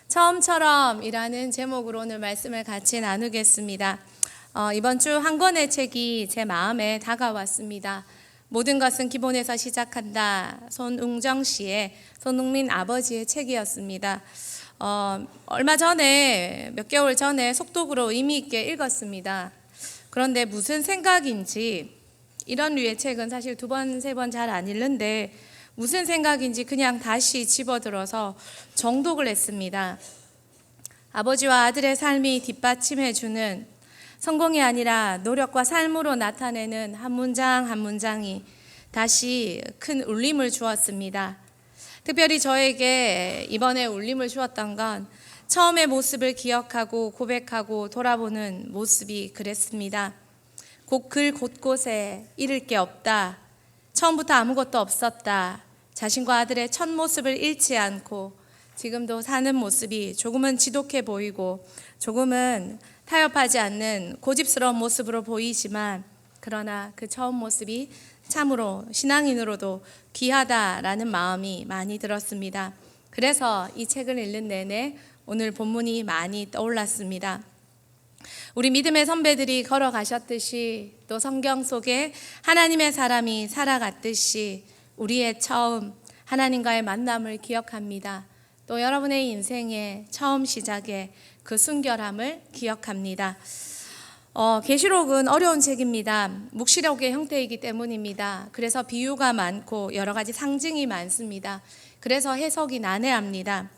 처음처럼이라는 제목으로 오늘 말씀을 같이 나누겠습니다. 이번 주 한 권의 책이 제 마음에 다가왔습니다. 모든 것은 기본에서 시작한다. 손웅정 씨의, 손흥민 아버지의 책이었습니다. 얼마 전에, 몇 개월 전에 속독으로 의미 있게 읽었습니다. 그런데 무슨 생각인지, 이런 류의 책은 사실 두 번, 세 번 잘 안 읽는데 무슨 생각인지 그냥 다시 집어들어서 정독을 했습니다. 아버지와 아들의 삶이 뒷받침해주는, 성공이 아니라 노력과 삶으로 나타내는 한 문장 한 문장이 다시 큰 울림을 주었습니다. 특별히 저에게 이번에 울림을 주었던 건 처음의 모습을 기억하고 고백하고 돌아보는 모습이 그랬습니다. 글 곳곳에 잃을 게 없다. 처음부터 아무것도 없었다. 자신과 아들의 첫 모습을 잃지 않고 지금도 사는 모습이 조금은 지독해 보이고 조금은 타협하지 않는 고집스러운 모습으로 보이지만, 그러나 그 처음 모습이 참으로 신앙인으로도 귀하다라는 마음이 많이 들었습니다. 그래서 이 책을 읽는 내내 오늘 본문이 많이 떠올랐습니다. 우리 믿음의 선배들이 걸어가셨듯이, 또 성경 속에 하나님의 사람이 살아갔듯이 우리의 처음 하나님과의 만남을 기억합니다. 또 여러분의 인생의 처음 시작의 그 순결함을 기억합니다. 계시록은 어려운 책입니다. 묵시록의 형태이기 때문입니다. 그래서 비유가 많고 여러 가지 상징이 많습니다. 그래서 해석이 난해합니다.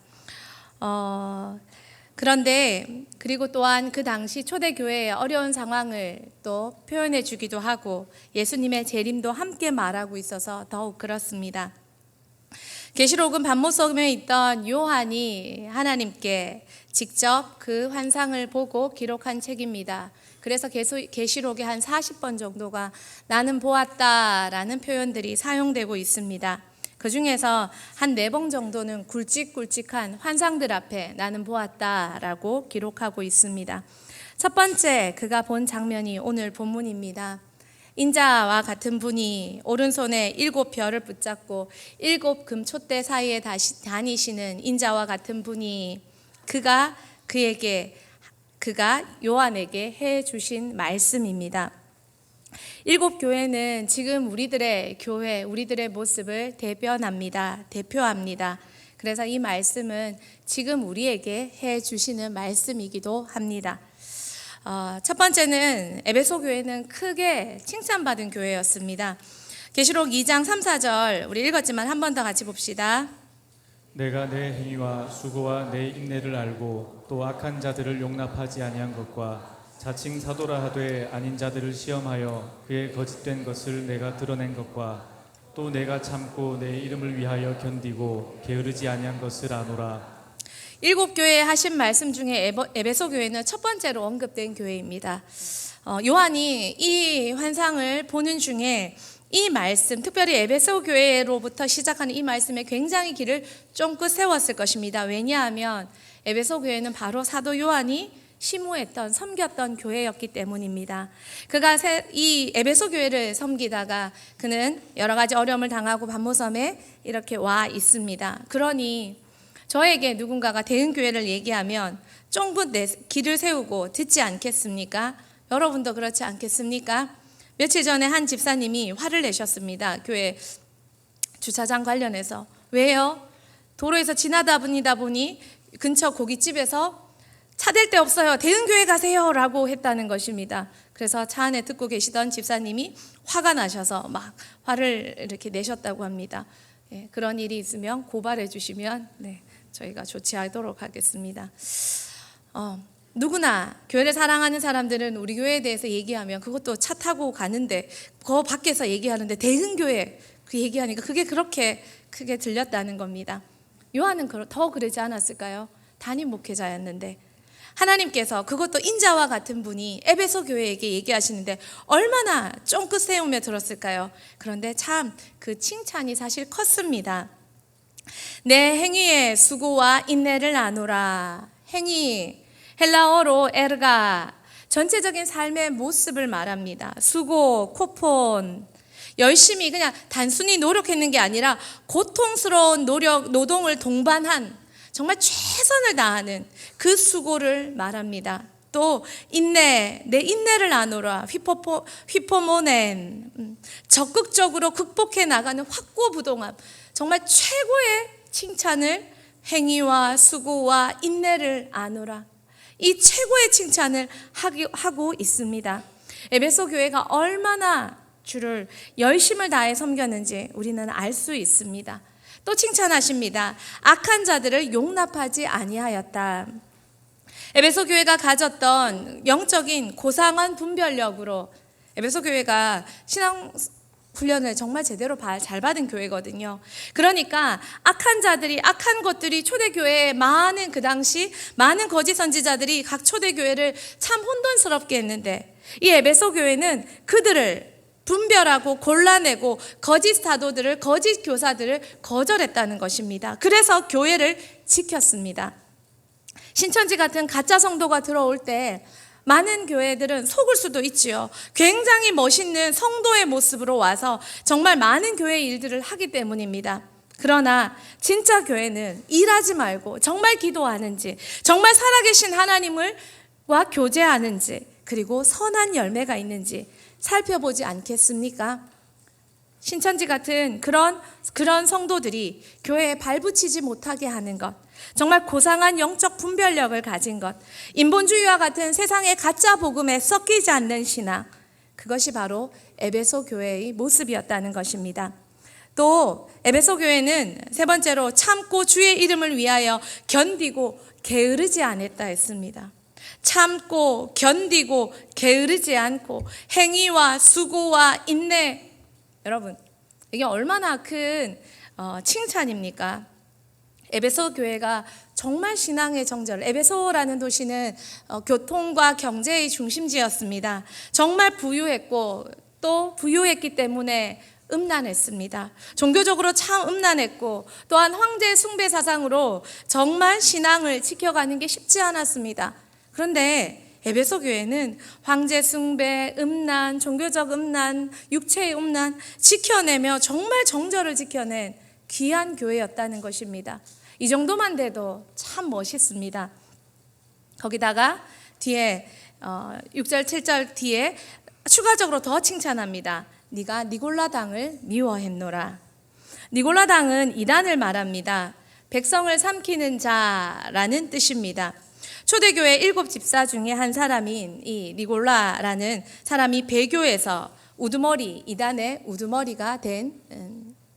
그런데 그리고 또한 그 당시 초대교회의 어려운 상황을 또 표현해 주기도 하고 예수님의 재림도 함께 말하고 있어서 더욱 그렇습니다. 계시록은 반모섬에 있던 요한이 하나님께 직접 그 환상을 보고 기록한 책입니다. 그래서 계시록에 한 40번 정도가 나는 보았다라는 표현들이 사용되고 있습니다. 그 중에서 한 4번 정도는 굵직굵직한 환상들 앞에 나는 보았다라고 기록하고 있습니다. 첫 번째 그가 본 장면이 오늘 본문입니다. 인자와 같은 분이 오른손에 7별을 붙잡고 7 금촛대 사이에 다니시는 인자와 같은 분이 그가 요한에게 해 주신 말씀입니다. 7 교회는 지금 우리들의 교회, 우리들의 모습을 대표합니다. 그래서 이 말씀은 지금 우리에게 해 주시는 말씀이기도 합니다. 첫 번째는 에베소 교회는 크게 칭찬받은 교회였습니다. 계시록 2장 3, 4절 우리 읽었지만 한 번 더 같이 봅시다. 내가 내 행위와 수고와 내 인내를 알고 또 악한 자들을 용납하지 아니한 것과 자칭 사도라 하되 아닌 자들을 시험하여 그의 거짓된 것을 내가 드러낸 것과 또 내가 참고 내 이름을 위하여 견디고 게으르지 아니한 것을 아노라. 7 교회에 하신 말씀 중에 에베소 교회는 첫 번째로 언급된 교회입니다. 요한이 이 환상을 보는 중에 이 말씀, 특별히 에베소 교회로부터 시작하는 이 말씀에 굉장히 길을 쫑긋 세웠을 것입니다. 왜냐하면 에베소 교회는 바로 사도 요한이 심우했던, 섬겼던 교회였기 때문입니다. 그가 이 에베소 교회를 섬기다가 그는 여러 가지 어려움을 당하고 반모섬에 이렇게 와 있습니다. 그러니 저에게 누군가가 대흥교회를 얘기하면 쫑긋 길을 세우고 듣지 않겠습니까? 여러분도 그렇지 않겠습니까? 며칠 전에 한 집사님이 화를 내셨습니다. 교회 주차장 관련해서. 왜요? 도로에서 지나다 보니 근처 고깃집에서 차 댈 데 없어요. 대흥교회 가세요 라고 했다는 것입니다. 그래서 차 안에 듣고 계시던 집사님이 화가 나셔서 막 화를 이렇게 내셨다고 합니다. 그런 일이 있으면 고발해 주시면 저희가 조치하도록 하겠습니다. 누구나 교회를 사랑하는 사람들은 우리 교회에 대해서 얘기하면 그것도 차 타고 가는데 그 밖에서 얘기하는데 대흥교회 그 얘기하니까 그게 그렇게 크게 들렸다는 겁니다. 요한은 더 그러지 않았을까요? 담임 목회자였는데 하나님께서 그것도 인자와 같은 분이 에베소 교회에게 얘기하시는데 얼마나 쫑긋 세우며 들었을까요? 그런데 참 그 칭찬이 사실 컸습니다. 내 행위의 수고와 인내를 나누라. 행위, 헬라어로 에르가, 전체적인 삶의 모습을 말합니다. 수고, 코폰, 열심히 그냥 단순히 노력했는 게 아니라 고통스러운 노동을 동반한 정말 최선을 다하는 그 수고를 말합니다. 또 인내, 내 인내를 나누라. 휘포모넨, 적극적으로 극복해 나가는 확고부동함. 정말 최고의 칭찬을, 행위와 수고와 인내를 나누라. 이 최고의 칭찬을 하고 있습니다. 에베소 교회가 얼마나 주를 열심을 다해 섬겼는지 우리는 알 수 있습니다. 또 칭찬하십니다. 악한 자들을 용납하지 아니하였다. 에베소 교회가 가졌던 영적인 고상한 분별력으로, 에베소 교회가 신앙 훈련을 정말 제대로 잘 받은 교회거든요. 그러니까 악한 자들이, 악한 것들이 초대교회에 많은, 그 당시 많은 거짓 선지자들이 각 초대교회를 참 혼돈스럽게 했는데, 이 에베소 교회는 그들을 분별하고 골라내고 거짓 사도들을, 거짓 교사들을 거절했다는 것입니다. 그래서 교회를 지켰습니다. 신천지 같은 가짜 성도가 들어올 때 많은 교회들은 속을 수도 있지요. 굉장히 멋있는 성도의 모습으로 와서 정말 많은 교회의 일들을 하기 때문입니다. 그러나 진짜 교회는 일하지 말고 정말 기도하는지, 정말 살아계신 하나님과 교제하는지, 그리고 선한 열매가 있는지 살펴보지 않겠습니까? 신천지 같은 그런 성도들이 교회에 발붙이지 못하게 하는 것, 정말 고상한 영적 분별력을 가진 것, 인본주의와 같은 세상의 가짜 복음에 섞이지 않는 신앙, 그것이 바로 에베소 교회의 모습이었다는 것입니다. 또 에베소 교회는 세 번째로 참고 주의 이름을 위하여 견디고 게으르지 않았다 했습니다. 참고 견디고 게으르지 않고 행위와 수고와 인내, 여러분 이게 얼마나 큰 칭찬입니까? 에베소 교회가 정말 신앙의 정절, 에베소라는 도시는 교통과 경제의 중심지였습니다. 정말 부유했고 또 부유했기 때문에 음란했습니다. 종교적으로 참 음란했고 또한 황제 숭배 사상으로 정말 신앙을 지켜가는 게 쉽지 않았습니다. 그런데 에베소 교회는 황제 숭배, 음란, 종교적 음란, 육체의 음란 지켜내며 정말 정절을 지켜낸 귀한 교회였다는 것입니다. 이 정도만 돼도 참 멋있습니다. 거기다가 뒤에 6절 7절 뒤에 추가적으로 더 칭찬합니다. 네가 니골라당을 미워했노라. 니골라당은 이단을 말합니다. 백성을 삼키는 자라는 뜻입니다. 초대교회 7 집사 중에 한 사람인 이 니골라라는 사람이 배교에서 우두머리, 이단의 우두머리가 된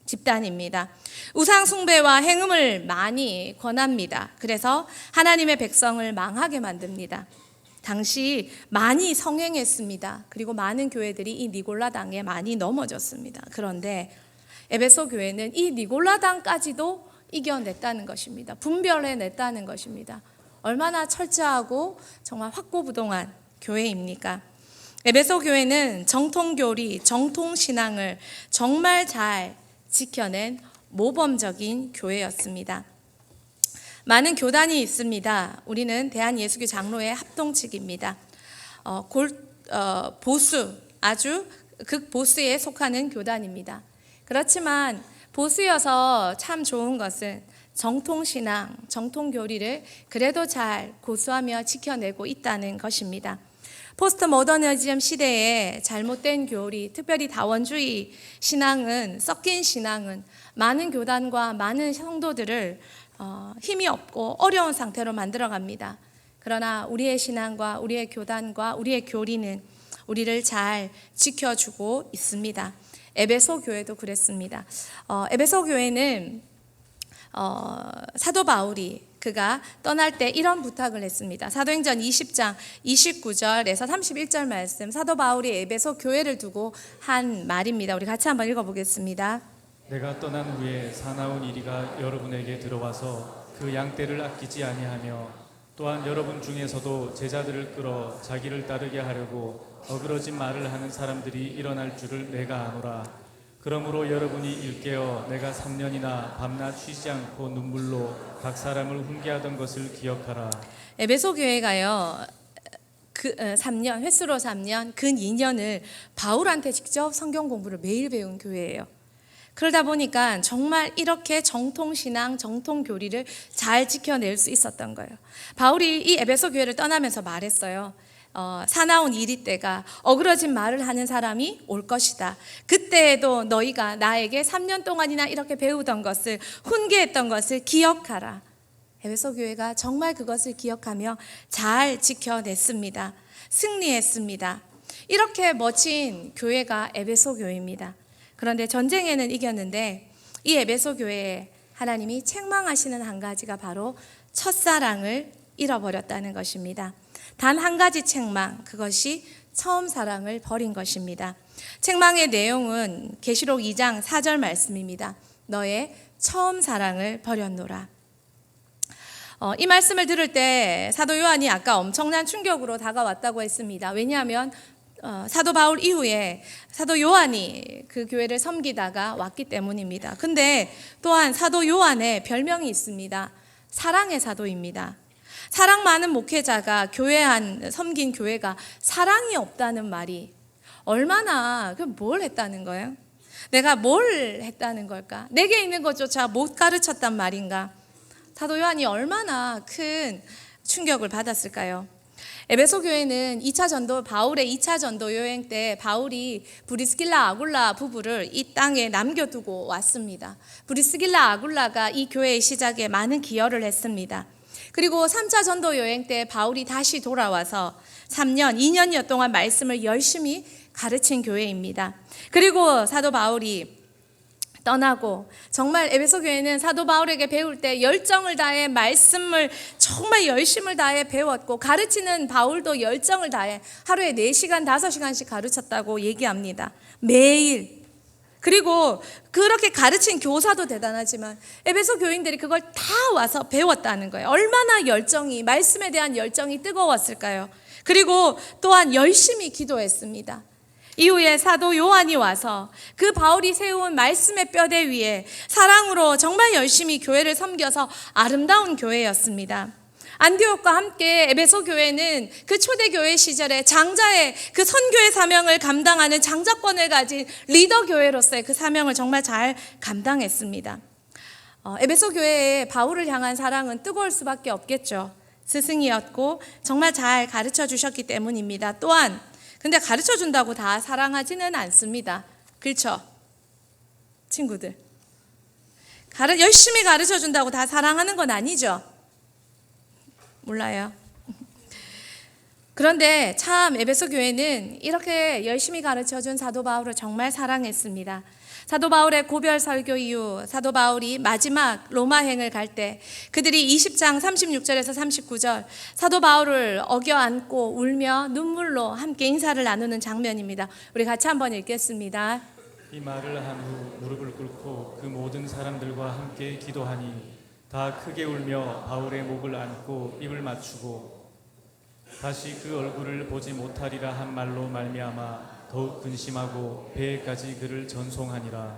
집단입니다. 우상 숭배와 행음을 많이 권합니다. 그래서 하나님의 백성을 망하게 만듭니다. 당시 많이 성행했습니다. 그리고 많은 교회들이 이 니골라당에 많이 넘어졌습니다. 그런데 에베소 교회는 이 니골라당까지도 이겨냈다는 것입니다. 분별해냈다는 것입니다. 얼마나 철저하고 정말 확고부동한 교회입니까? 에베소 교회는 정통교리, 정통신앙을 정말 잘 지켜낸 모범적인 교회였습니다. 많은 교단이 있습니다. 우리는 대한예수교 장로회 합동측입니다. 보수, 아주 극보수에 속하는 교단입니다. 그렇지만 보수여서 참 좋은 것은 정통신앙, 정통교리를 그래도 잘 고수하며 지켜내고 있다는 것입니다. 포스트 모더니즘 시대에 잘못된 교리, 특별히 다원주의 신앙은, 섞인 신앙은 많은 교단과 많은 성도들을 힘이 없고 어려운 상태로 만들어갑니다. 그러나 우리의 신앙과 우리의 교단과 우리의 교리는 우리를 잘 지켜주고 있습니다. 에베소 교회도 그랬습니다. 에베소 교회는 사도 바울이 그가 떠날 때 이런 부탁을 했습니다. 사도행전 20장 29절에서 31절 말씀, 사도 바울이 에베소 교회를 두고 한 말입니다. 우리 같이 한번 읽어보겠습니다. 내가 떠난 후에 사나운 이리가 여러분에게 들어와서 그 양떼를 아끼지 아니하며 또한 여러분 중에서도 제자들을 끌어 자기를 따르게 하려고 어그러진 말을 하는 사람들이 일어날 줄을 내가 아노라. 그러므로 여러분이 일깨어 내가 3년이나 밤낮 쉬지 않고 눈물로 각 사람을 훈계하던 것을 기억하라. 에베소 교회가요, 3년, 횟수로 3년, 근 2년을 바울한테 직접 성경 공부를 매일 배운 교회예요. 그러다 보니까 정말 이렇게 정통신앙, 정통교리를 잘 지켜낼 수 있었던 거예요. 바울이 이 에베소 교회를 떠나면서 말했어요. 사나운 이리 때가 어그러진 말을 하는 사람이 올 것이다. 그때에도 너희가 나에게 3년 동안이나 이렇게 배우던 것을, 훈계했던 것을 기억하라. 에베소 교회가 정말 그것을 기억하며 잘 지켜냈습니다. 승리했습니다. 이렇게 멋진 교회가 에베소 교회입니다. 그런데 전쟁에는 이겼는데 이 에베소 교회에 하나님이 책망하시는 한 가지가 바로 첫사랑을 잃어버렸다는 것입니다. 단 한 가지 책망, 그것이 처음 사랑을 버린 것입니다. 책망의 내용은 계시록 2장 4절 말씀입니다. 너의 처음 사랑을 버렸노라. 이 말씀을 들을 때 사도 요한이 아까 엄청난 충격으로 다가왔다고 했습니다. 왜냐하면 사도 바울 이후에 사도 요한이 그 교회를 섬기다가 왔기 때문입니다. 근데 또한 사도 요한의 별명이 있습니다. 사랑의 사도입니다. 사랑 많은 목회자가 섬긴 교회가 사랑이 없다는 말이 얼마나 뭘 했다는 거예요? 내가 뭘 했다는 걸까? 내게 있는 것조차 못 가르쳤단 말인가? 사도 요한이 얼마나 큰 충격을 받았을까요? 에베소 교회는 바울의 2차 전도 여행 때 바울이 브리스길라 아굴라 부부를 이 땅에 남겨두고 왔습니다. 브리스길라 아굴라가 이 교회의 시작에 많은 기여를 했습니다. 그리고 3차 전도 여행 때 바울이 다시 돌아와서 2년여 동안 말씀을 열심히 가르친 교회입니다. 그리고 사도 바울이 떠나고 정말 에베소 교회는 사도 바울에게 배울 때 열정을 다해 말씀을 정말 열심을 다해 배웠고 가르치는 바울도 열정을 다해 하루에 4시간, 5시간씩 가르쳤다고 얘기합니다. 매일. 그리고 그렇게 가르친 교사도 대단하지만 에베소 교인들이 그걸 다 와서 배웠다는 거예요. 얼마나 말씀에 대한 열정이 뜨거웠을까요? 그리고 또한 열심히 기도했습니다. 이후에 사도 요한이 와서 그 바울이 세운 말씀의 뼈대 위에 사랑으로 정말 열심히 교회를 섬겨서 아름다운 교회였습니다. 안디옥과 함께 에베소 교회는 그 초대교회 시절에 장자의 그 선교의 사명을 감당하는 장자권을 가진 리더 교회로서의 그 사명을 정말 잘 감당했습니다. 에베소 교회의 바울을 향한 사랑은 뜨거울 수밖에 없겠죠. 스승이었고 정말 잘 가르쳐 주셨기 때문입니다. 또한 근데 가르쳐 준다고 다 사랑하지는 않습니다. 그렇죠? 친구들. 열심히 가르쳐 준다고 다 사랑하는 건 아니죠? 몰라요. 그런데 참 에베소 교회는 이렇게 열심히 가르쳐 준 사도 바울을 정말 사랑했습니다. 사도 바울의 고별 설교 이후 사도 바울이 마지막 로마행을 갈 때 그들이 20장 36절에서 39절 사도 바울을 어겨안고 울며 눈물로 함께 인사를 나누는 장면입니다. 우리 같이 한번 읽겠습니다. 이 말을 한 후 무릎을 꿇고 그 모든 사람들과 함께 기도하니 다 크게 울며 바울의 목을 안고 입을 맞추고 다시 그 얼굴을 보지 못하리라 한 말로 말미암아 더욱 근심하고 배에까지 그를 전송하니라.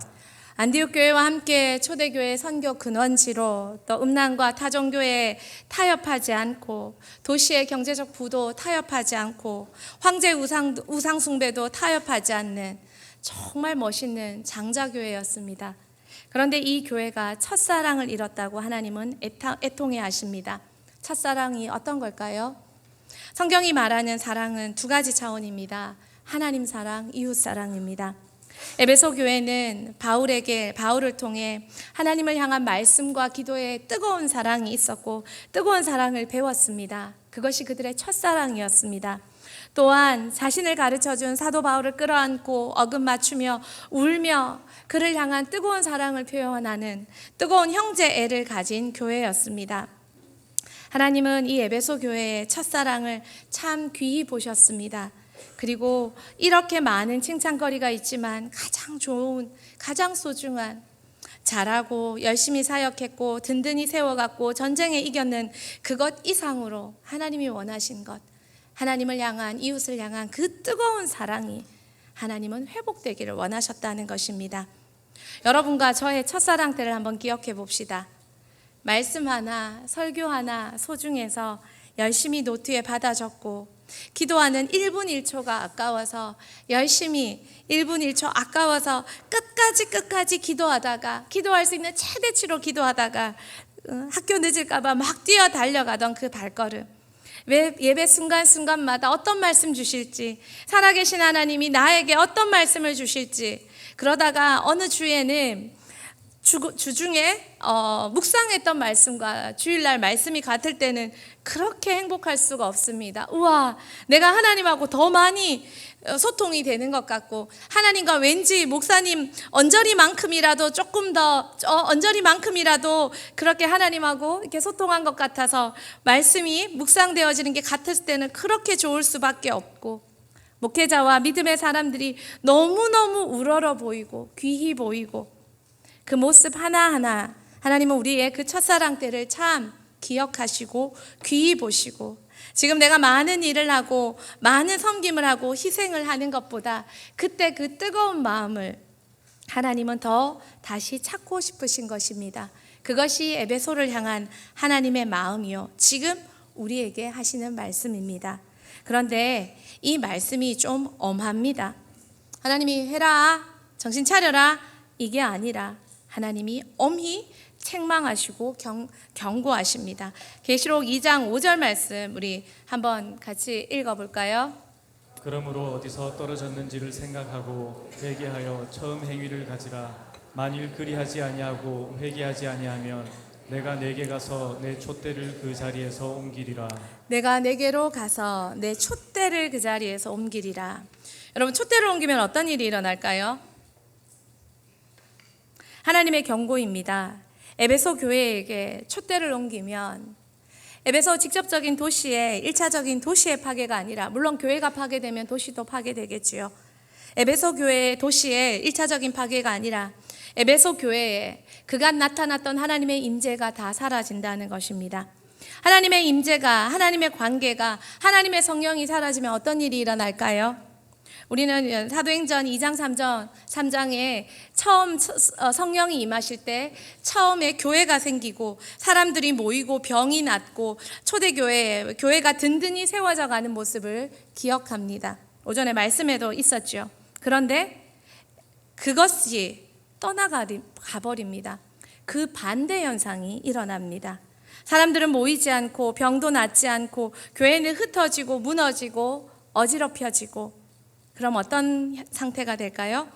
안디옥 교회와 함께 초대교회 선교 근원지로 또 음란과 타종교회에 타협하지 않고 도시의 경제적 부도 타협하지 않고 황제 우상 숭배도 타협하지 않는 정말 멋있는 장자교회였습니다. 그런데 이 교회가 첫사랑을 잃었다고 하나님은 애통해 하십니다. 첫사랑이 어떤 걸까요? 성경이 말하는 사랑은 두 가지 차원입니다. 하나님 사랑, 이웃 사랑입니다. 에베소 교회는 바울을 통해 하나님을 향한 말씀과 기도에 뜨거운 사랑이 있었고 뜨거운 사랑을 배웠습니다. 그것이 그들의 첫사랑이었습니다. 또한 자신을 가르쳐준 사도 바울을 끌어안고 어금 맞추며 울며 그를 향한 뜨거운 사랑을 표현하는 뜨거운 형제애를 가진 교회였습니다. 하나님은 이 에베소 교회의 첫사랑을 참 귀히 보셨습니다. 그리고 이렇게 많은 칭찬거리가 있지만 가장 좋은, 가장 소중한, 잘하고 열심히 사역했고 든든히 세워갔고 전쟁에 이겼는 그것 이상으로 하나님이 원하신 것, 하나님을 향한, 이웃을 향한 그 뜨거운 사랑이 하나님은 회복되기를 원하셨다는 것입니다. 여러분과 저의 첫사랑 때를 한번 기억해 봅시다. 말씀 하나, 설교 하나 소중해서 열심히 노트에 받아 적고 기도하는 1분 1초가 아까워서 열심히 1분 1초 아까워서 끝까지 기도하다가 기도할 수 있는 최대치로 기도하다가 학교 늦을까 봐 막 뛰어 달려가던 그 발걸음. 왜 예배 순간순간마다 어떤 말씀 주실지, 살아계신 하나님이 나에게 어떤 말씀을 주실지, 그러다가 어느 주에는 주중에 묵상했던 말씀과 주일날 말씀이 같을 때는 그렇게 행복할 수가 없습니다. 우와, 내가 하나님하고 더 많이 소통이 되는 것 같고, 하나님과 왠지 목사님 언저리만큼이라도 조금 더 언저리만큼이라도 그렇게 하나님하고 이렇게 소통한 것 같아서 말씀이 묵상되어지는 게 같을 때는 그렇게 좋을 수밖에 없고, 목회자와 믿음의 사람들이 너무너무 우러러 보이고 귀히 보이고, 그 모습 하나하나 하나님은 우리의 그 첫사랑 때를 참 기억하시고 귀히 보시고, 지금 내가 많은 일을 하고 많은 섬김을 하고 희생을 하는 것보다 그때 그 뜨거운 마음을 하나님은 더 다시 찾고 싶으신 것입니다. 그것이 에베소를 향한 하나님의 마음이요, 지금 우리에게 하시는 말씀입니다. 그런데 이 말씀이 좀 엄합니다. 하나님이 해라, 정신 차려라, 이게 아니라 하나님이 엄히 책망하시고 경고하십니다. 계시록 2장 5절 말씀 우리 한번 같이 읽어볼까요? 그러므로 어디서 떨어졌는지를 생각하고 회개하여 처음 행위를 가지라. 만일 그리하지 아니하고 회개하지 아니하면 내가 내게 가서 내 촛대를 그 자리에서 옮기리라. 내가 내게로 가서 내 촛대를 그 자리에서 옮기리라. 여러분, 촛대를 옮기면 어떤 일이 일어날까요? 하나님의 경고입니다. 에베소 교회에게 촛대를 옮기면 에베소 직접적인 도시의 1차적인 도시의 파괴가 아니라, 물론 교회가 파괴되면 도시도 파괴되겠지요. 에베소 교회의 도시의 1차적인 파괴가 아니라 에베소 교회에 그간 나타났던 하나님의 임재가 다 사라진다는 것입니다. 하나님의 임재가, 하나님의 관계가, 하나님의 성령이 사라지면 어떤 일이 일어날까요? 우리는 사도행전 2장 3장에 처음 성령이 임하실 때 처음에 교회가 생기고 사람들이 모이고 병이 낫고 교회가 든든히 세워져 가는 모습을 기억합니다. 오전에 말씀에도 있었죠. 그런데 그것이 떠나가버립니다. 그 반대 현상이 일어납니다. 사람들은 모이지 않고 병도 낫지 않고 교회는 흩어지고 무너지고 어지럽혀지고, 그럼 어떤 상태가 될까요?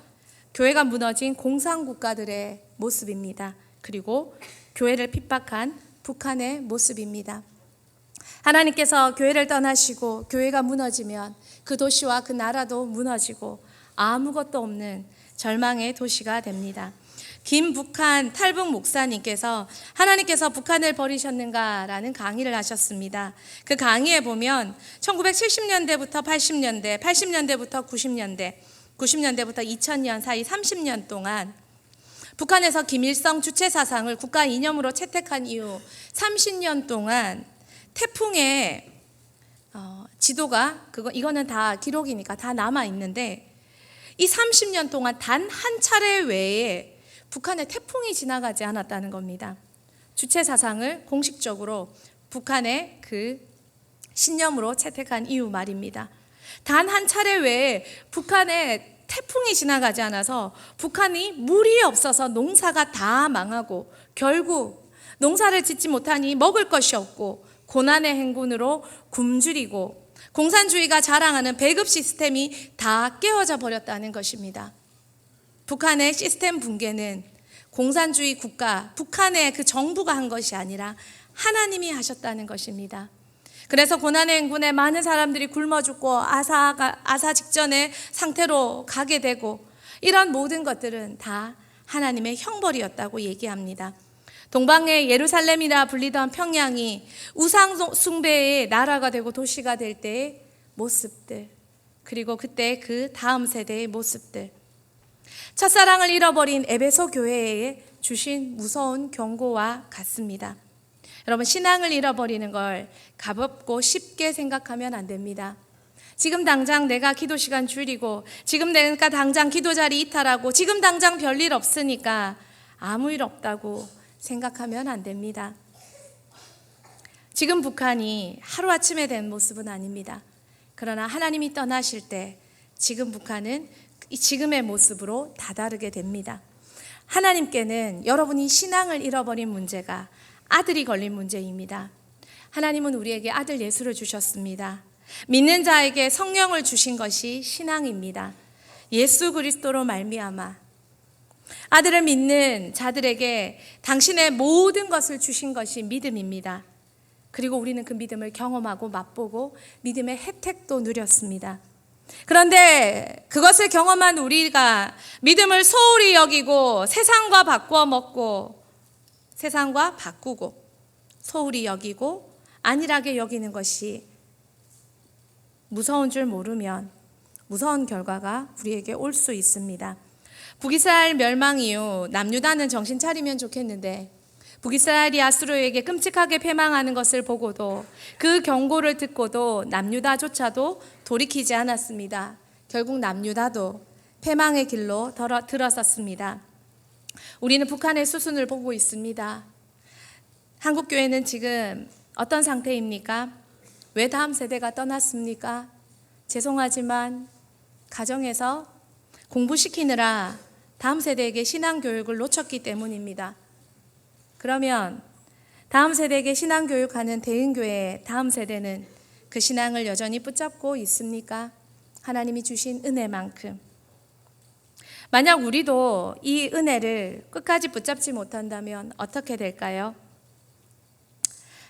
교회가 무너진 공산국가들의 모습입니다. 그리고 교회를 핍박한 북한의 모습입니다. 하나님께서 교회를 떠나시고 교회가 무너지면 그 도시와 그 나라도 무너지고 아무것도 없는 절망의 도시가 됩니다. 김북한 탈북 목사님께서 하나님께서 북한을 버리셨는가라는 강의를 하셨습니다. 그 강의에 보면 1970년대부터 80년대, 80년대부터 90년대, 90년대부터 2000년 사이 30년 동안 북한에서 김일성 주체 사상을 국가 이념으로 채택한 이후 30년 동안 태풍의 지도가 이거는 다 기록이니까 다 남아 있는데, 이 30년 동안 단 한 차례 외에 북한에 태풍이 지나가지 않았다는 겁니다. 주체 사상을 공식적으로 북한의 그 신념으로 채택한 이유 말입니다. 단 한 차례 외에 북한에 태풍이 지나가지 않아서 북한이 물이 없어서 농사가 다 망하고 결국 농사를 짓지 못하니 먹을 것이 없고 고난의 행군으로 굶주리고 공산주의가 자랑하는 배급 시스템이 다 깨어져 버렸다는 것입니다. 북한의 시스템 붕괴는 공산주의 국가, 북한의 그 정부가 한 것이 아니라 하나님이 하셨다는 것입니다. 그래서 고난의 행군에 많은 사람들이 굶어 죽고 아사 직전의 상태로 가게 되고, 이런 모든 것들은 다 하나님의 형벌이었다고 얘기합니다. 동방의 예루살렘이라 불리던 평양이 우상 숭배의 나라가 되고 도시가 될 때의 모습들, 그리고 그때 그 다음 세대의 모습들, 첫사랑을 잃어버린 에베소 교회에 주신 무서운 경고와 같습니다. 여러분, 신앙을 잃어버리는 걸 가볍고 쉽게 생각하면 안 됩니다. 지금 당장 내가 기도 시간 줄이고, 지금 내가 당장 기도 자리 이탈하고, 지금 당장 별일 없으니까 아무 일 없다고 생각하면 안 됩니다. 지금 북한이 하루아침에 된 모습은 아닙니다. 그러나 하나님이 떠나실 때 지금 북한은 지금의 모습으로 다다르게 됩니다. 하나님께는 여러분이 신앙을 잃어버린 문제가 아들이 걸린 문제입니다. 하나님은 우리에게 아들 예수를 주셨습니다. 믿는 자에게 성령을 주신 것이 신앙입니다. 예수 그리스도로 말미암아 아들을 믿는 자들에게 당신의 모든 것을 주신 것이 믿음입니다. 그리고 우리는 그 믿음을 경험하고 맛보고 믿음의 혜택도 누렸습니다. 그런데 그것을 경험한 우리가 믿음을 소홀히 여기고 세상과 바꾸고 소홀히 여기고 안일하게 여기는 것이 무서운 줄 모르면 무서운 결과가 우리에게 올 수 있습니다. 북이스라엘 멸망 이후 남유다는 정신 차리면 좋겠는데 북이스라엘이 아수르에게 끔찍하게 패망하는 것을 보고도 그 경고를 듣고도 남유다조차도 돌이키지 않았습니다. 결국 남유다도 패망의 길로 들어섰습니다. 우리는 북한의 수순을 보고 있습니다. 한국교회는 지금 어떤 상태입니까? 왜 다음 세대가 떠났습니까? 죄송하지만 가정에서 공부시키느라 다음 세대에게 신앙교육을 놓쳤기 때문입니다. 그러면 다음 세대에게 신앙교육하는 대인교회의 다음 세대는 그 신앙을 여전히 붙잡고 있습니까? 하나님이 주신 은혜만큼. 만약 우리도 이 은혜를 끝까지 붙잡지 못한다면 어떻게 될까요?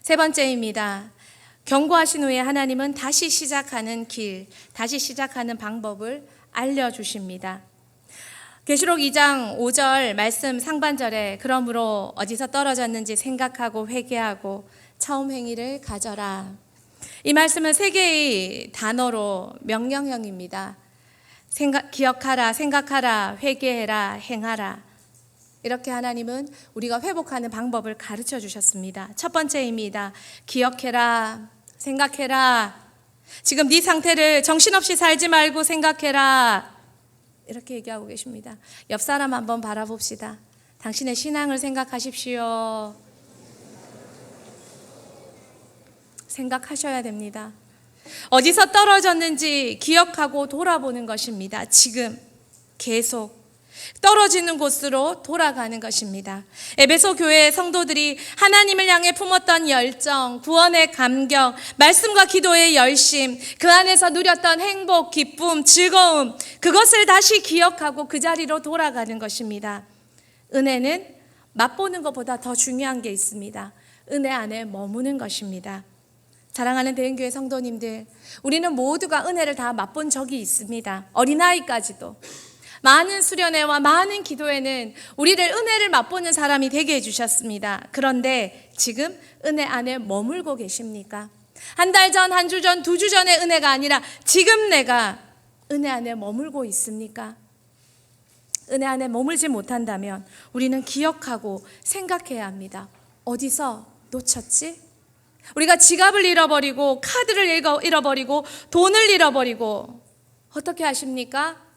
세 번째입니다. 경고하신 후에 하나님은 다시 시작하는 길, 다시 시작하는 방법을 알려주십니다. 계시록 2장 5절 말씀 상반절에 그러므로 어디서 떨어졌는지 생각하고 회개하고 처음 행위를 가져라. 이 말씀은 세 개의 단어로 명령형입니다. 기억하라, 생각하라, 회개해라, 행하라. 이렇게 하나님은 우리가 회복하는 방법을 가르쳐 주셨습니다. 첫 번째입니다. 기억해라, 생각해라. 지금 네 상태를 정신없이 살지 말고 생각해라. 이렇게 얘기하고 계십니다. 옆 사람 한번 바라봅시다. 당신의 신앙을 생각하십시오. 생각하셔야 됩니다. 어디서 떨어졌는지 기억하고 돌아보는 것입니다. 지금 계속 떨어지는 곳으로 돌아가는 것입니다. 에베소 교회의 성도들이 하나님을 향해 품었던 열정, 구원의 감격, 말씀과 기도의 열심, 그 안에서 누렸던 행복, 기쁨, 즐거움, 그것을 다시 기억하고 그 자리로 돌아가는 것입니다. 은혜는 맛보는 것보다 더 중요한 게 있습니다. 은혜 안에 머무는 것입니다. 사랑하는 대인교회 성도님들, 우리는 모두가 은혜를 다 맛본 적이 있습니다. 어린아이까지도. 많은 수련회와 많은 기도회는 우리를 은혜를 맛보는 사람이 되게 해주셨습니다. 그런데 지금 은혜 안에 머물고 계십니까? 한 달 전, 한 주 전, 2주 전의 은혜가 아니라 지금 내가 은혜 안에 머물고 있습니까? 은혜 안에 머물지 못한다면 우리는 기억하고 생각해야 합니다. 어디서 놓쳤지? 우리가 지갑을 잃어버리고 카드를 잃어버리고 돈을 잃어버리고 어떻게 하십니까?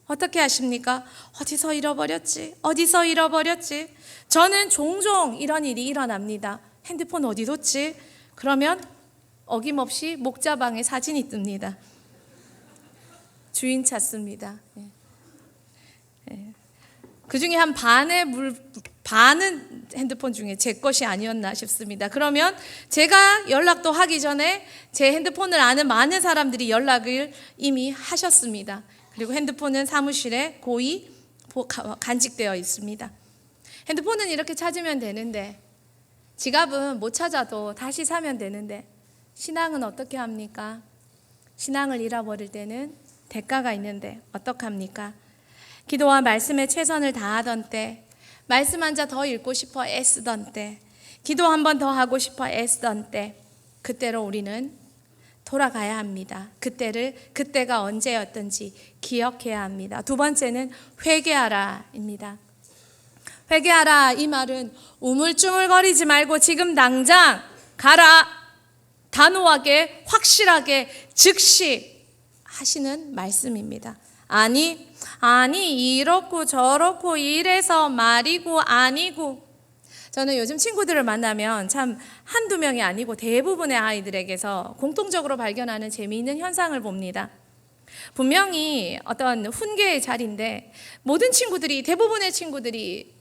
어떻게 하십니까? 어디서 잃어버렸지? 어디서 잃어버렸지? 저는 종종 이런 일이 일어납니다. 핸드폰 어디 뒀지? 그러면 어김없이 목자방에 사진이 뜹니다. 주인 찾습니다. 그 중에 한 반은 핸드폰 중에 제 것이 아니었나 싶습니다. 그러면 제가 연락도 하기 전에 제 핸드폰을 아는 많은 사람들이 연락을 이미 하셨습니다. 그리고 핸드폰은 사무실에 고이 간직되어 있습니다. 핸드폰은 이렇게 찾으면 되는데 지갑은 못 찾아도 다시 사면 되는데 신앙은 어떻게 합니까? 신앙을 잃어버릴 때는 대가가 있는데 어떡합니까? 기도와 말씀에 최선을 다하던 때, 말씀 한 자 더 읽고 싶어 애쓰던 때, 기도 한 번 더 하고 싶어 애쓰던 때, 그때로 우리는 돌아가야 합니다. 그때가 언제였던지 기억해야 합니다. 두 번째는 회개하라입니다. 회개하라 이 말은 우물쭈물거리지 말고 지금 당장 가라. 단호하게 확실하게 즉시 하시는 말씀입니다. 아니 이렇고 저렇고 이래서 말이고 아니고 저는 요즘 친구들을 만나면 참 한두 명이 아니고 대부분의 아이들에게서 공통적으로 발견하는 재미있는 현상을 봅니다. 분명히 어떤 훈계의 자리인데 모든 친구들이, 대부분의 친구들이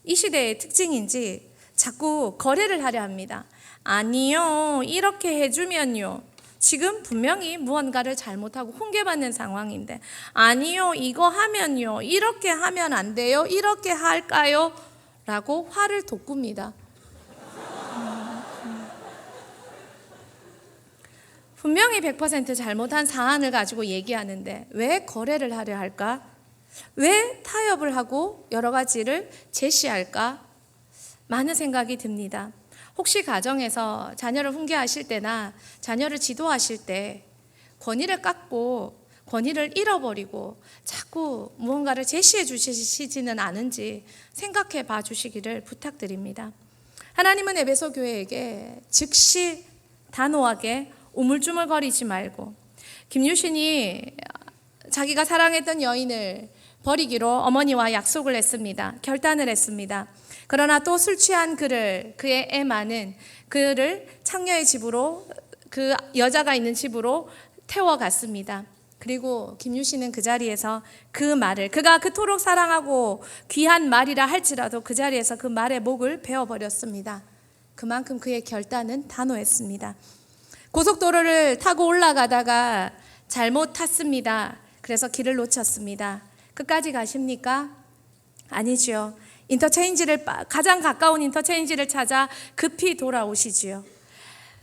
이 시대의 특징인지 자꾸 거래를 하려 합니다. 아니요, 이렇게 해주면요. 지금 분명히 무언가를 잘못하고 훈계받는 상황인데, 아니요, 이거 하면요, 이렇게 하면 안 돼요, 이렇게 할까요? 라고 화를 돋굽니다. 분명히 100% 잘못한 사안을 가지고 얘기하는데 왜 거래를 하려 할까? 왜 타협을 하고 여러 가지를 제시할까? 많은 생각이 듭니다. 혹시 가정에서 자녀를 훈계하실 때나 자녀를 지도하실 때 권위를 깎고 권위를 잃어버리고 자꾸 무언가를 제시해 주시지는 않은지 생각해 봐 주시기를 부탁드립니다. 하나님은 에베소 교회에게 즉시 단호하게 우물쭈물거리지 말고, 김유신이 자기가 사랑했던 여인을 버리기로 어머니와 약속을 했습니다. 결단을 했습니다. 그러나 또 술 취한 그의 애마는 그를 창녀의 집으로, 그 여자가 있는 집으로 태워갔습니다. 그리고 김유신은 그 자리에서 그 말을, 그가 그토록 사랑하고 귀한 말이라 할지라도 그 자리에서 그 말의 목을 베어버렸습니다. 그만큼 그의 결단은 단호했습니다. 고속도로를 타고 올라가다가 잘못 탔습니다. 그래서 길을 놓쳤습니다. 끝까지 가십니까? 아니죠. 인터체인지를, 가장 가까운 인터체인지를 찾아 급히 돌아오시지요.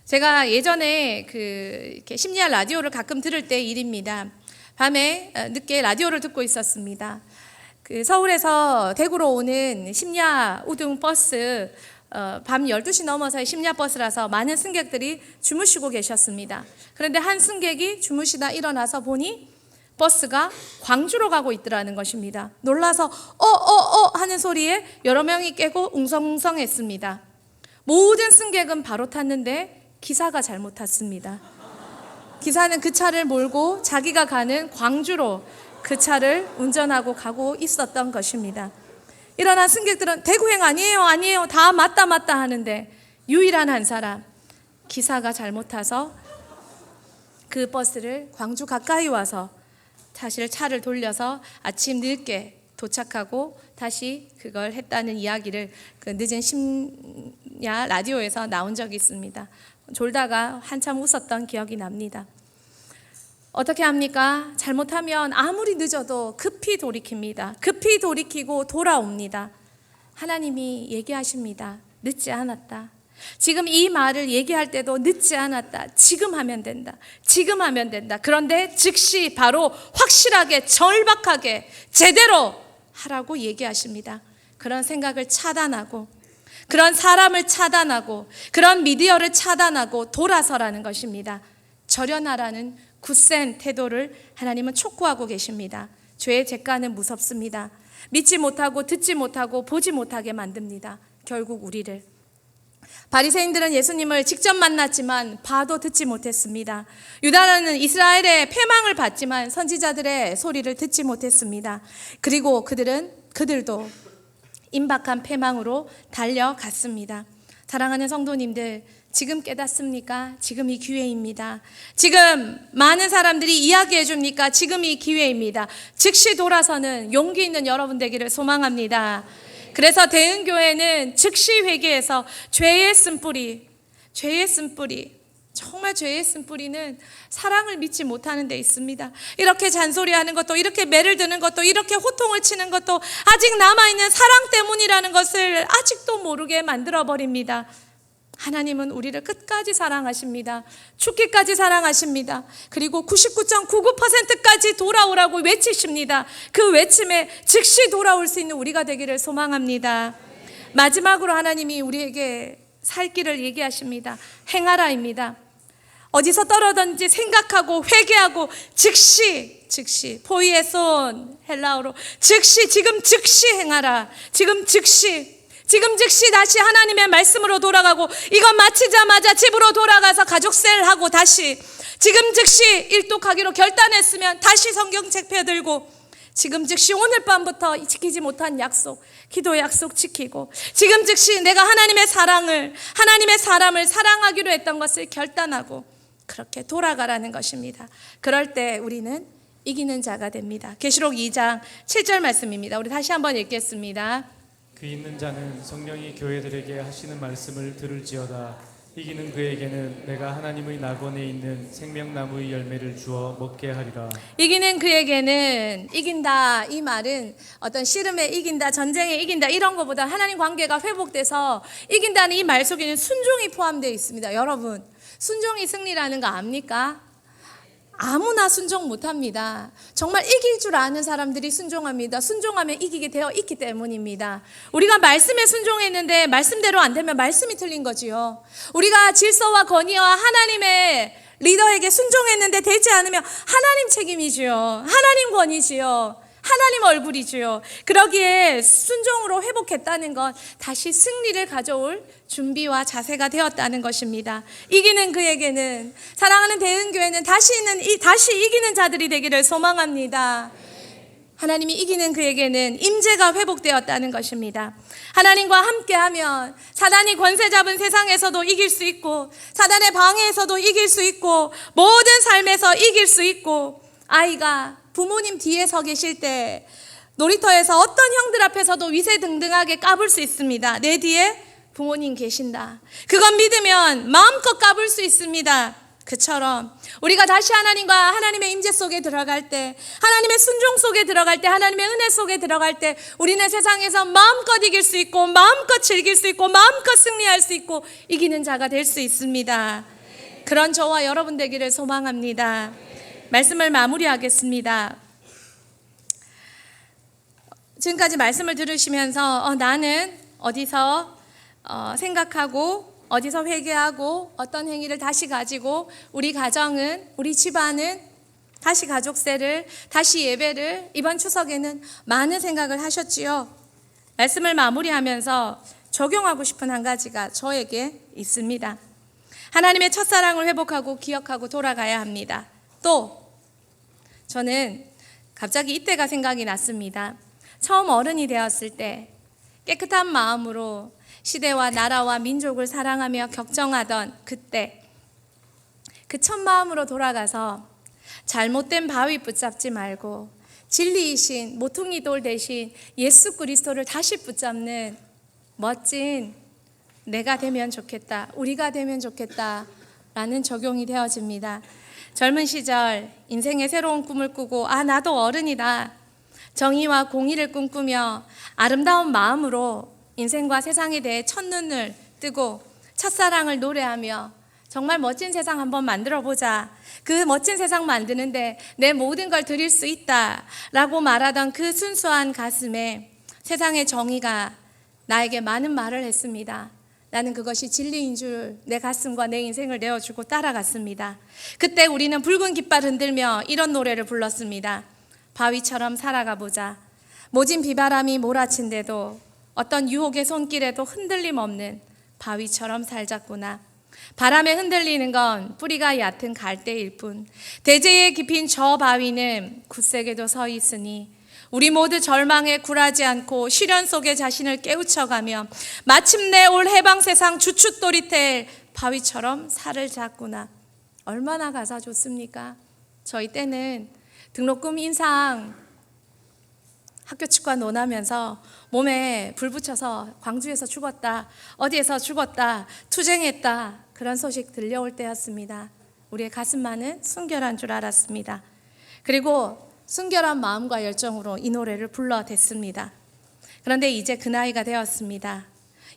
제가 예전에 이렇게 심야 라디오를 가끔 들을 때 일입니다. 밤에 늦게 라디오를 듣고 있었습니다. 서울에서 대구로 오는 심야 우등 버스, 밤 12시 넘어서의 심야 버스라서 많은 승객들이 주무시고 계셨습니다. 그런데 한 승객이 주무시다 일어나서 보니 버스가 광주로 가고 있더라는 것입니다. 놀라서 하는 소리에 여러 명이 깨고 웅성웅성했습니다. 모든 승객은 바로 탔는데 기사가 잘못 탔습니다. 기사는 그 차를 몰고 자기가 가는 광주로 그 차를 운전하고 가고 있었던 것입니다. 일어난 승객들은 대구행 아니에요 다 맞다 하는데 유일한 한 사람, 기사가 잘못 타서 그 버스를 광주 가까이 와서 사실 차를 돌려서 아침 늦게 도착하고 다시 그걸 했다는 이야기를 그 늦은 심야 라디오에서 나온 적이 있습니다. 졸다가 한참 웃었던 기억이 납니다. 어떻게 합니까? 잘못하면 아무리 늦어도 급히 돌이킵니다. 급히 돌이키고 돌아옵니다. 하나님이 얘기하십니다. 늦지 않았다. 지금 이 말을 얘기할 때도 늦지 않았다. 지금 하면 된다. 지금 하면 된다. 그런데 즉시 바로 확실하게 절박하게 제대로 하라고 얘기하십니다. 그런 생각을 차단하고, 그런 사람을 차단하고, 그런 미디어를 차단하고 돌아서라는 것입니다. 절연하라는 굳센 태도를 하나님은 촉구하고 계십니다. 죄의 대가는 무섭습니다. 믿지 못하고 듣지 못하고 보지 못하게 만듭니다. 결국 우리를. 바리새인들은 예수님을 직접 만났지만 봐도 듣지 못했습니다. 유다는 이스라엘의 패망을 받지만 선지자들의 소리를 듣지 못했습니다. 그리고 그들도 임박한 패망으로 달려갔습니다. 사랑하는 성도님들, 지금 깨닫습니까? 지금 이 기회입니다. 지금 많은 사람들이 이야기해 줍니까? 지금 이 기회입니다. 즉시 돌아서는 용기 있는 여러분 되기를 소망합니다. 그래서 대은교회는 즉시 회개해서 죄의 쓴뿌리, 정말 죄의 쓴뿌리는 사랑을 믿지 못하는 데 있습니다. 이렇게 잔소리하는 것도, 이렇게 매를 드는 것도, 이렇게 호통을 치는 것도 아직 남아있는 사랑 때문이라는 것을 아직도 모르게 만들어버립니다. 하나님은 우리를 끝까지 사랑하십니다. 죽기까지 사랑하십니다. 그리고 99.99%까지 돌아오라고 외치십니다. 그 외침에 즉시 돌아올 수 있는 우리가 되기를 소망합니다. 마지막으로 하나님이 우리에게 살 길을 얘기하십니다. 행하라입니다. 어디서 떨어졌는지 생각하고 회개하고 즉시 포이에손, 헬라어로 지금 즉시 행하라. 지금 즉시 다시 하나님의 말씀으로 돌아가고, 이거 마치자마자 집으로 돌아가서 가족셀하고 다시 지금 즉시 일독하기로 결단했으면 다시 성경책 펴들고 지금 즉시 오늘 밤부터 지키지 못한 약속, 기도 약속 지키고, 지금 즉시 내가 하나님의 사랑을, 하나님의 사람을 사랑하기로 했던 것을 결단하고 그렇게 돌아가라는 것입니다. 그럴 때 우리는 이기는 자가 됩니다. 계시록 2장 7절 말씀입니다. 우리 다시 한번 읽겠습니다. 그 있는 자는 성령이 교회들에게 하시는 말씀을 들을지어다. 이기는 그에게는 내가 하나님의 낙원에 있는 생명나무의 열매를 주어 먹게 하리라. 이기는 그에게는, 이긴다 이 말은 어떤 씨름에 이긴다, 전쟁에 이긴다 이런 것보다 하나님 관계가 회복돼서 이긴다는 이 말 속에는 순종이 포함되어 있습니다. 여러분, 순종이 승리라는 거 압니까? 아무나 순종 못합니다. 정말 이길 줄 아는 사람들이 순종합니다. 순종하면 이기게 되어 있기 때문입니다. 우리가 말씀에 순종했는데 말씀대로 안 되면 말씀이 틀린 거지요. 우리가 질서와 권위와 하나님의 리더에게 순종했는데 되지 않으면 하나님 책임이지요. 하나님 권위지요. 하나님 얼굴이지요. 그러기에 순종으로 회복했다는 건 다시 승리를 가져올 준비와 자세가 되었다는 것입니다. 이기는 그에게는, 사랑하는 대은교회는 다시 이기는 자들이 되기를 소망합니다. 하나님이 이기는 그에게는 임재가 회복되었다는 것입니다. 하나님과 함께하면 사단이 권세 잡은 세상에서도 이길 수 있고, 사단의 방해에서도 이길 수 있고, 모든 삶에서 이길 수 있고, 아이가 부모님 뒤에 서 계실 때 놀이터에서 어떤 형들 앞에서도 위세등등하게 까불 수 있습니다. 내 뒤에 부모님 계신다. 그건 믿으면 마음껏 까불 수 있습니다. 그처럼 우리가 다시 하나님과 하나님의 임재 속에 들어갈 때, 하나님의 순종 속에 들어갈 때, 하나님의 은혜 속에 들어갈 때 우리는 세상에서 마음껏 이길 수 있고, 마음껏 즐길 수 있고, 마음껏 승리할 수 있고, 이기는 자가 될 수 있습니다. 그런 저와 여러분 되기를 소망합니다. 말씀을 마무리하겠습니다. 지금까지 말씀을 들으시면서 나는 어디서 생각하고, 어디서 회개하고, 어떤 행위를 다시 가지고 우리 가정은, 우리 집안은 다시 가족세를, 다시 예배를 이번 추석에는 많은 생각을 하셨지요. 말씀을 마무리하면서 적용하고 싶은 한 가지가 저에게 있습니다. 하나님의 첫사랑을 회복하고 기억하고 돌아가야 합니다. 또 저는 갑자기 이때가 생각이 났습니다. 처음 어른이 되었을 때 깨끗한 마음으로 시대와 나라와 민족을 사랑하며 격정하던 그때, 그 첫 마음으로 돌아가서 잘못된 바위 붙잡지 말고 진리이신 모퉁이 돌 대신 예수 그리스도를 다시 붙잡는 멋진 내가 되면 좋겠다, 우리가 되면 좋겠다 라는 적용이 되어집니다. 젊은 시절 인생의 새로운 꿈을 꾸고 나도 어른이다, 정의와 공의를 꿈꾸며 아름다운 마음으로 인생과 세상에 대해 첫눈을 뜨고 첫사랑을 노래하며 정말 멋진 세상 한번 만들어보자, 그 멋진 세상 만드는데 내 모든 걸 드릴 수 있다라고 말하던 그 순수한 가슴에 세상의 정의가 나에게 많은 말을 했습니다. 나는 그것이 진리인 줄 내 가슴과 내 인생을 내어주고 따라갔습니다. 그때 우리는 붉은 깃발 흔들며 이런 노래를 불렀습니다. 바위처럼 살아가 보자. 모진 비바람이 몰아친데도 어떤 유혹의 손길에도 흔들림 없는 바위처럼 살자꾸나. 바람에 흔들리는 건 뿌리가 얕은 갈대일 뿐, 대지에 깊인 저 바위는 굳세게도 서 있으니 우리 모두 절망에 굴하지 않고 시련 속에 자신을 깨우쳐가며 마침내 올 해방 세상 주춧돌이될 바위처럼 살을 잡구나. 얼마나 가사 좋습니까? 저희 때는 등록금 인상 학교 측과 논하면서 몸에 불 붙여서 광주에서 죽었다, 어디에서 죽었다, 투쟁했다, 그런 소식 들려올 때였습니다. 우리의 가슴만은 순결한 줄 알았습니다. 그리고 순결한 마음과 열정으로 이 노래를 불러댔습니다. 그런데 이제 그 나이가 되었습니다.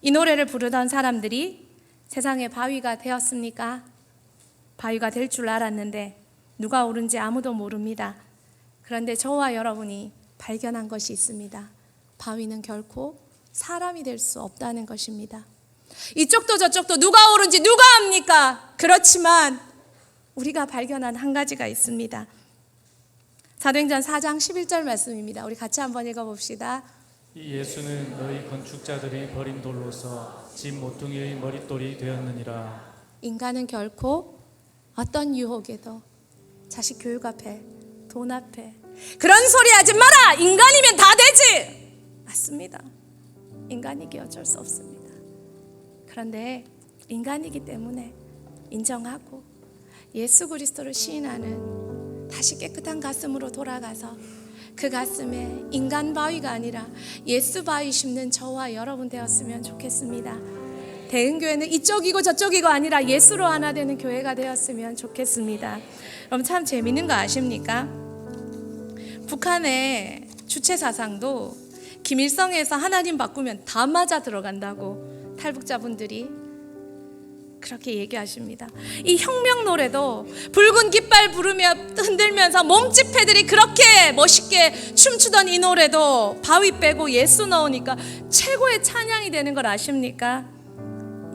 이 노래를 부르던 사람들이 세상의 바위가 되었습니까? 바위가 될 줄 알았는데 누가 옳은지 아무도 모릅니다. 그런데 저와 여러분이 발견한 것이 있습니다. 바위는 결코 사람이 될 수 없다는 것입니다. 이쪽도 저쪽도 누가 옳은지 누가 압니까? 그렇지만 우리가 발견한 한 가지가 있습니다. 사도행전 4장 11절 말씀입니다. 우리 같이 한번 읽어봅시다. 이 예수는 너희 건축자들이 버린 돌로서 집 모퉁이의 머릿돌이 되었느니라. 인간은 결코 어떤 유혹에도 자식 교육 앞에, 돈 앞에, 그런 소리 하지 마라. 인간이면 다 되지. 맞습니다. 인간이기 어쩔 수 없습니다. 그런데 인간이기 때문에 인정하고 예수 그리스도를 시인하는 다시 깨끗한 가슴으로 돌아가서 그 가슴에 인간 바위가 아니라 예수 바위 심는 저와 여러분 되었으면 좋겠습니다. 대흥교회는 이쪽이고 저쪽이고 아니라 예수로 하나 되는 교회가 되었으면 좋겠습니다. 그럼 참 재밌는 거 아십니까? 북한의 주체 사상도 김일성에서 하나님 바꾸면 다 맞아 들어간다고 탈북자분들이 그렇게 얘기하십니다. 이 혁명 노래도 붉은 깃발 부르며 흔들면서 몸집애들이 그렇게 멋있게 춤추던 이 노래도 바위 빼고 예수 넣으니까 최고의 찬양이 되는 걸 아십니까?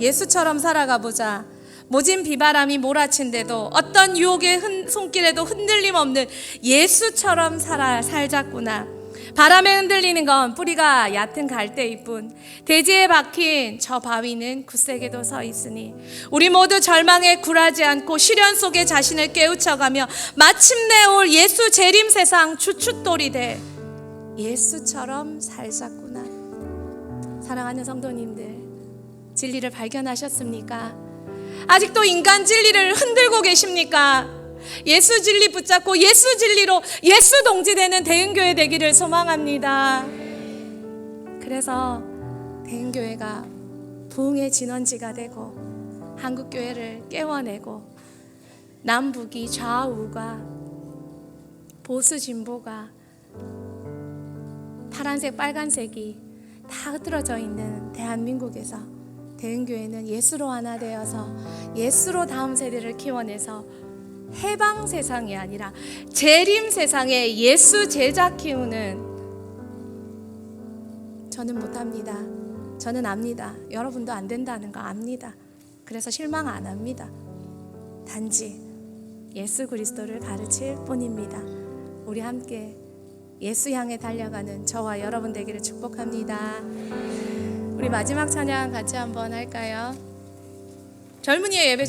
예수처럼 살아가 보자. 모진 비바람이 몰아친데도 어떤 유혹의 손길에도 흔들림 없는 예수처럼 살자꾸나. 바람에 흔들리는 건 뿌리가 얕은 갈대일 뿐 대지에 박힌 저 바위는 굳세게도 서 있으니 우리 모두 절망에 굴하지 않고 시련 속에 자신을 깨우쳐가며 마침내 올 예수 재림 세상 주춧돌이 돼 예수처럼 살자꾸나. 사랑하는 성도님들, 진리를 발견하셨습니까? 아직도 인간 진리를 흔들고 계십니까? 예수 진리 붙잡고 예수 진리로 예수 동지되는 대흥교회 되기를 소망합니다. 그래서 대흥교회가 부흥의 진원지가 되고 한국교회를 깨워내고 남북이 좌우가 보수 진보가 파란색 빨간색이 다 흐트러져 있는 대한민국에서 대흥교회는 예수로 하나 되어서 예수로 다음 세대를 키워내서 해방 세상이 아니라 재림 세상에 예수 제자 키우는, 저는 못합니다. 저는 압니다. 여러분도 안 된다는 거 압니다. 그래서 실망 안 합니다. 단지 예수 그리스도를 가르칠 뿐입니다. 우리 함께 예수 향해 달려가는 저와 여러분 되기를 축복합니다. 우리 마지막 찬양 같이 한번 할까요? 젊은이의 예배